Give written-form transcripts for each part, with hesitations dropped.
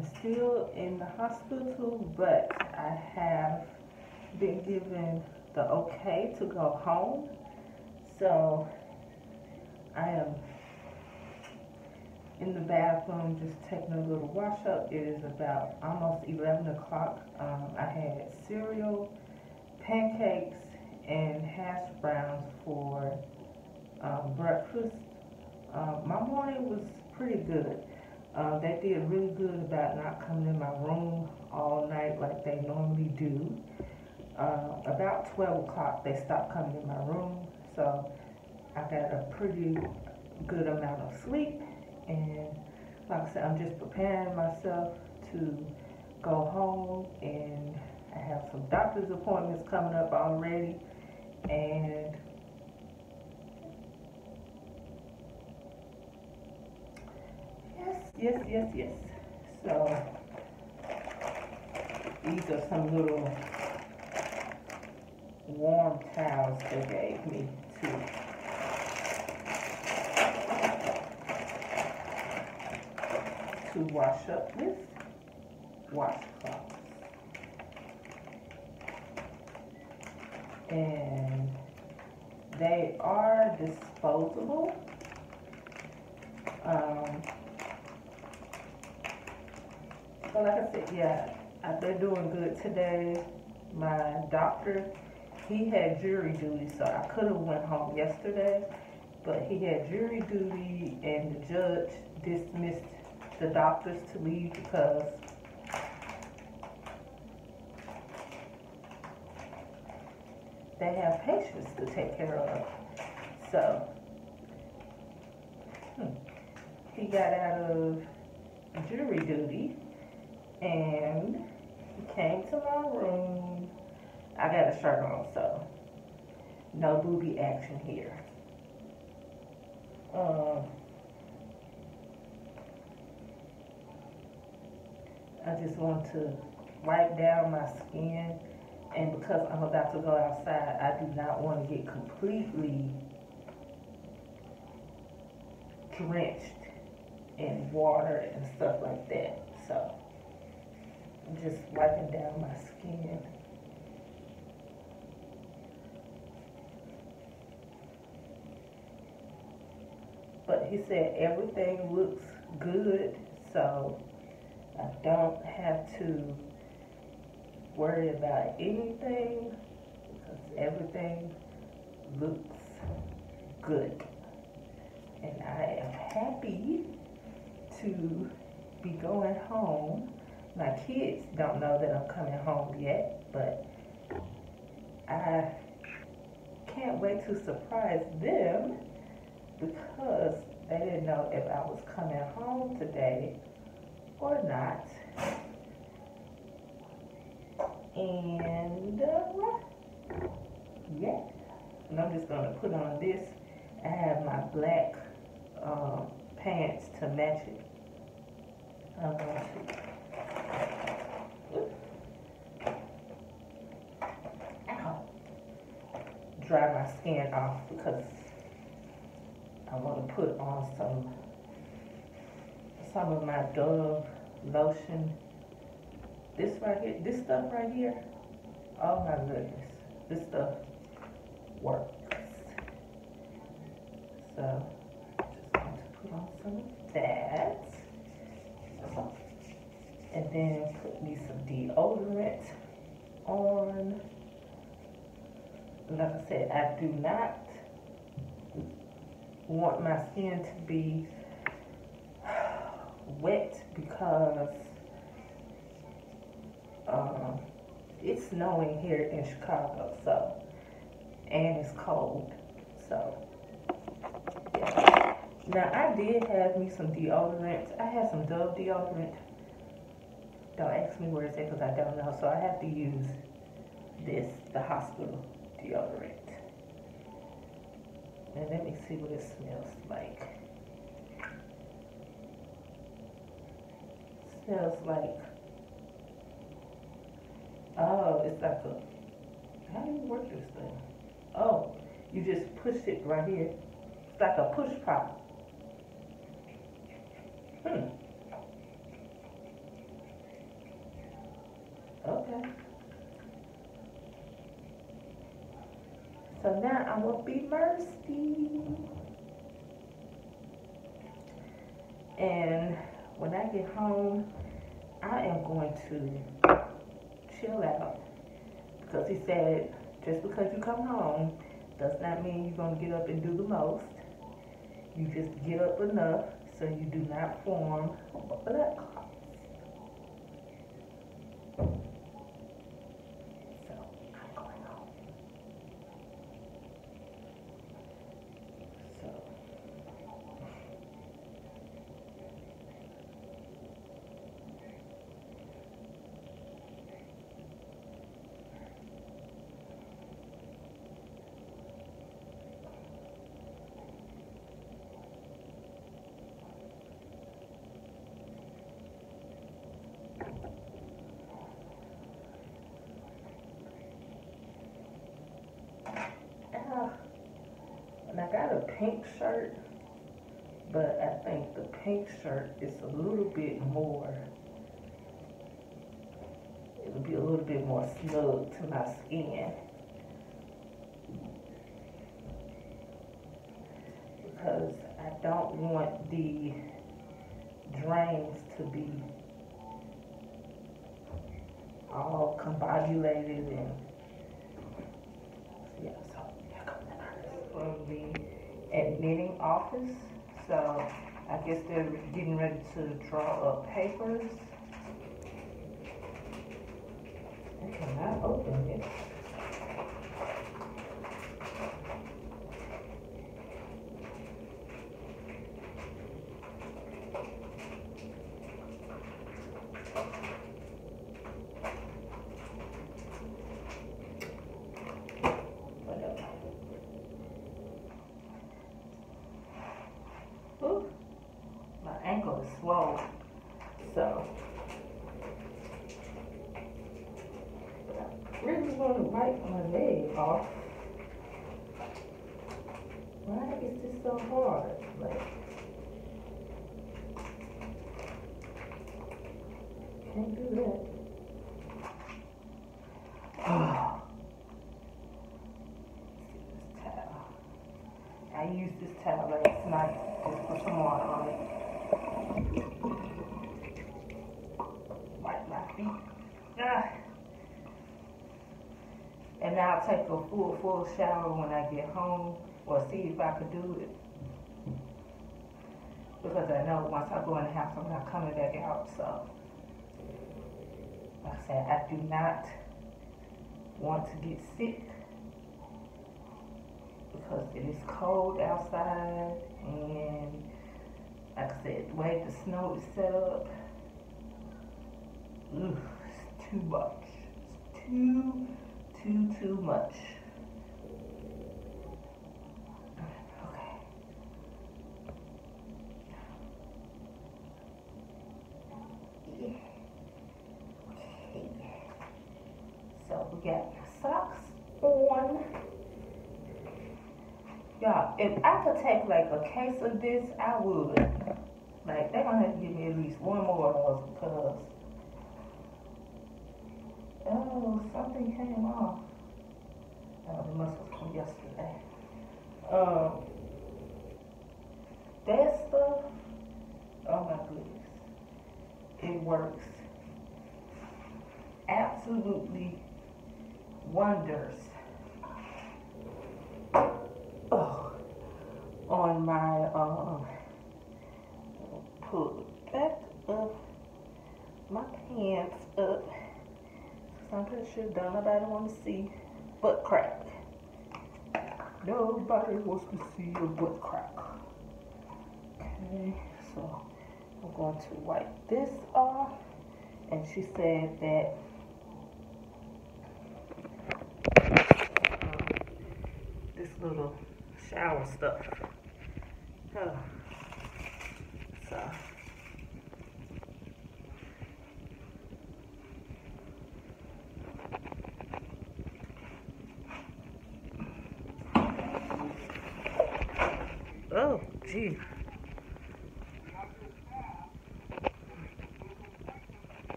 am still in the hospital, but I have been given the okay to go home. So I am in the bathroom just taking a little wash up. It is about almost 11 o'clock. I had cereal, pancakes, and hash browns for breakfast. My morning was pretty good. They did really good about not coming in my room all night like they normally do. About 12 o'clock, they stopped coming in my room, so I got a pretty good amount of sleep. And like I said, I'm just preparing myself to go home, and I have some doctor's appointments coming up already. And yes. So these are some little warm towels they gave me to wash up with, washcloths. And they are disposable. So like I said, yeah, I've been doing good today. My doctor, he had jury duty, so I could have went home yesterday, but he had jury duty, and the judge dismissed the doctors to leave because they have patients to take care of. So he got out of jury duty, and he came to my room. I got a shirt on, so no booby action here. I just want to wipe down my skin, and because I'm about to go outside, I do not want to get completely drenched in water and stuff like that. So I'm just wiping down my skin. But he said everything looks good, so I don't have to worry about anything because everything looks good. And I am happy to be going home. My kids don't know that I'm coming home yet, but I can't wait to surprise them because they didn't know if I was coming home today or not. And yeah, and I'm just gonna put on this. I have my black pants to match it. I'm going to dry my skin off because I want to put on some of my Dove lotion. This right here, this stuff right here, oh my goodness, this stuff works. So just going to put on some of that, and then put me some deodorant on. Like I said, I do not want my skin to be wet because it's snowing here in Chicago, so, and it's cold, so yeah. Now I did have me some deodorant. I had some Dove deodorant. Don't ask me where it's at because I don't know, so I have to use this, the hospital deodorant. And let me see what it smells like. It smells like, oh, it's like a, how do you work this thing? Oh, you just push it right here. It's like a push pop. Okay. So now I will be mercy. And when I get home, I am going to chill out. Because he said, just because you come home does not mean you're going to get up and do the most. You just get up enough so you do not form blood clots. So I'm going home. So and I got a pink shirt, but I think the pink shirt is a little bit more, it'll be a little bit more snug to my skin. Because I don't want the drains to be all combobulated and yeah, so here comes the nurse from the admitting office. So I guess they're getting ready to draw up papers. I cannot open it. Ooh, my ankle is swollen, so I really want to wipe my leg off. Why is this so hard? Like, can't do that. Oh. This towel. I used this towel last night. Just put some water on it. Wipe my feet. And now I'll take a full shower when I get home, or see if I could do it. Because I know once I go in the house, I'm not coming back out. So, like I said, I do not want to get sick. Because it is cold outside, and like I said, the way the snow is set up, it's too much. It's too much. Okay. Okay. So we got socks on. Y'all, if I could take like a case of this, I would. Like, they're gonna have to give me at least one more of those because, oh, something came off. Oh, it must have come yesterday. That stuff, oh my goodness, it works absolutely wonders. Oh, on my pull the back of my pants up, because I'm pretty sure don't nobody want to see butt crack. Nobody wants to see your butt crack. Okay, so I'm going to wipe this off, and she said that this little shower stuff. So oh gee.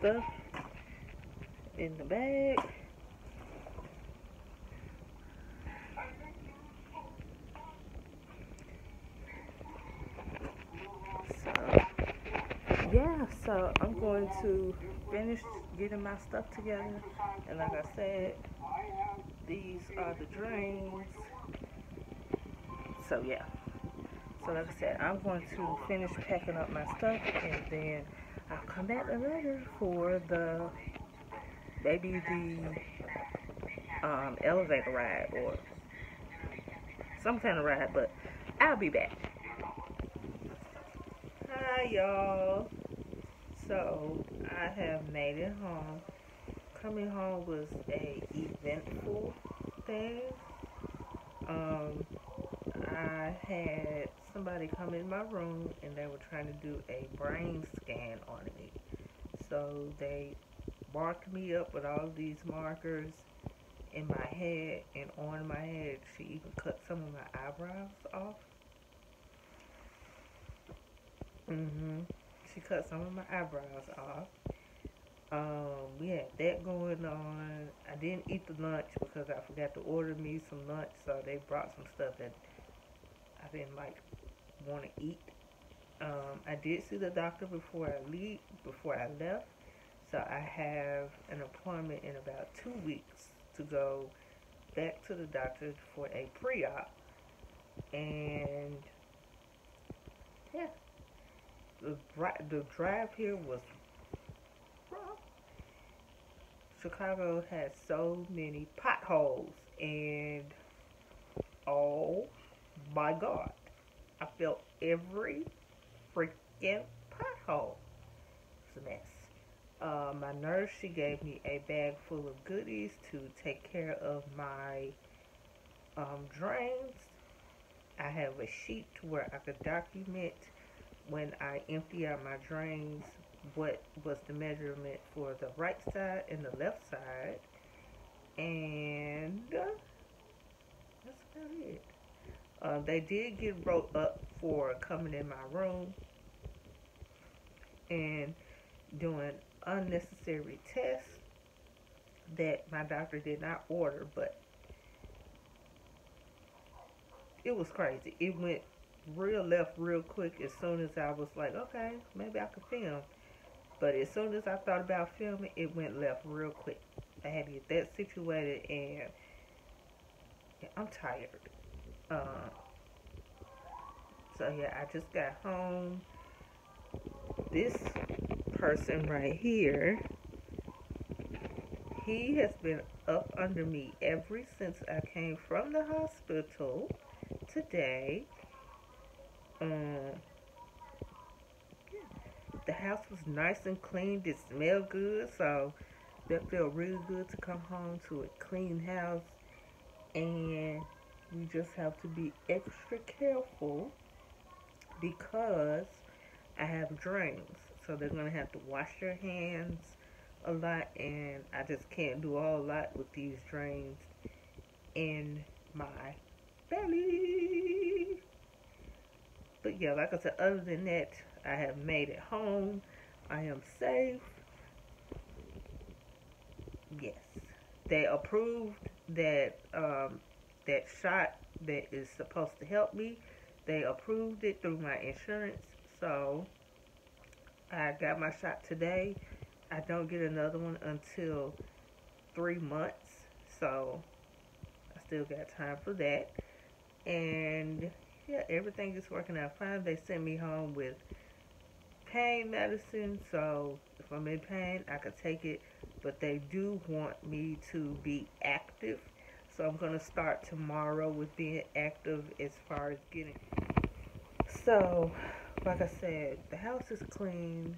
stuff in the bag. So I'm going to finish getting my stuff together, and like I said, these are the drains. So yeah, so like I said, I'm going to finish packing up my stuff, and then I'll come back later for the maybe the elevator ride or some kind of ride, but I'll be back. Hi y'all. So I have made it home. Coming home was a eventful thing. I had somebody come in my room and they were trying to do a brain scan on me. So they marked me up with all these markers in my head and on my head. She even cut some of my eyebrows off. She cut some of my eyebrows off. We had that going on. I didn't eat the lunch because I forgot to order me some lunch, so they brought some stuff that I didn't want to eat. I did see the doctor before I left, so I have an appointment in about 2 weeks to go back to the doctor for a pre-op, and yeah, the drive here was rough. Chicago has so many potholes, and oh my God, I felt every freaking pothole. It's a mess. My nurse, she gave me a bag full of goodies to take care of my drains. I have a sheet where I could document when I empty out my drains what was the measurement for the right side and the left side, and that's about it. They did get wrote up for coming in my room and doing unnecessary tests that my doctor did not order, but it was crazy. It went real left real quick as soon as I was like, okay, maybe I could film. But as soon as I thought about filming, it went left real quick. I had to get that situated, and I'm tired. So yeah, I just got home. This person right here, he has been up under me ever since I came from the hospital today. The house was nice and clean. It smelled good, so that felt really good to come home to a clean house. And we just have to be extra careful because I have drains, so they're gonna have to wash their hands a lot, and I just can't do a whole lot with these drains in my belly. But yeah, like I said, other than that, I have made it home. I am safe. Yes, they approved that that shot that is supposed to help me. They approved it through my insurance, so I got my shot today. I don't get another one until 3 months, so I still got time for that. And yeah, everything is working out fine. They sent me home with pain medicine, so if I'm in pain, I could take it, but they do want me to be active, so I'm going to start tomorrow with being active as far as getting. So, like I said, the house is clean.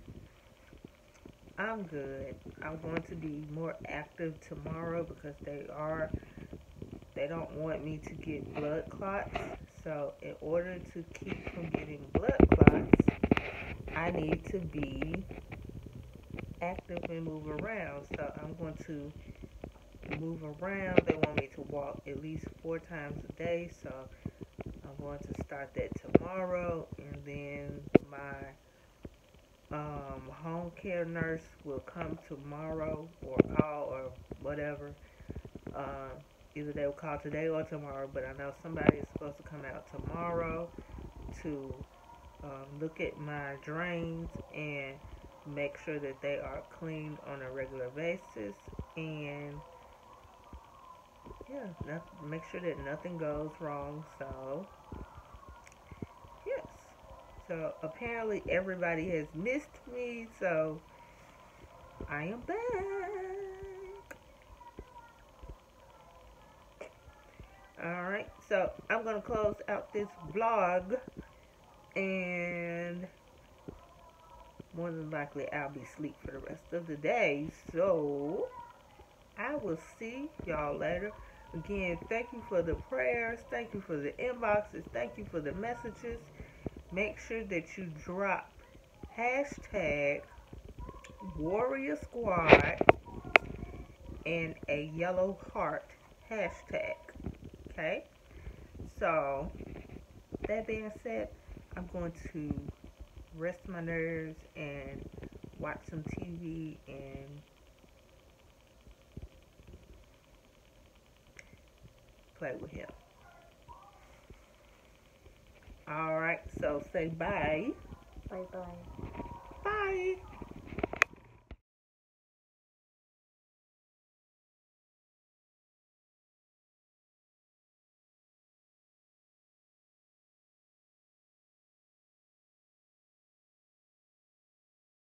I'm good. I'm going to be more active tomorrow because they don't want me to get blood clots. So in order to keep from getting blood clots, I need to be active and move around. So I'm going to move around. They want me to walk at least 4 times a day. So I'm going to start that tomorrow. And then my home care nurse will come tomorrow or call or whatever. Either they will call today or tomorrow, but I know somebody is supposed to come out tomorrow to look at my drains and make sure that they are cleaned on a regular basis, and yeah, make sure that nothing goes wrong. So yes, so apparently everybody has missed me, so I am back. Alright, so I'm going to close out this vlog, and more than likely I'll be asleep for the rest of the day, so I will see y'all later. Again, thank you for the prayers, thank you for the inboxes, thank you for the messages. Make sure that you drop hashtag Warrior Squad and a yellow heart hashtag. Okay? So, that being said, I'm going to rest my nerves and watch some TV and play with him. Alright, so say bye. Bye-bye. Bye.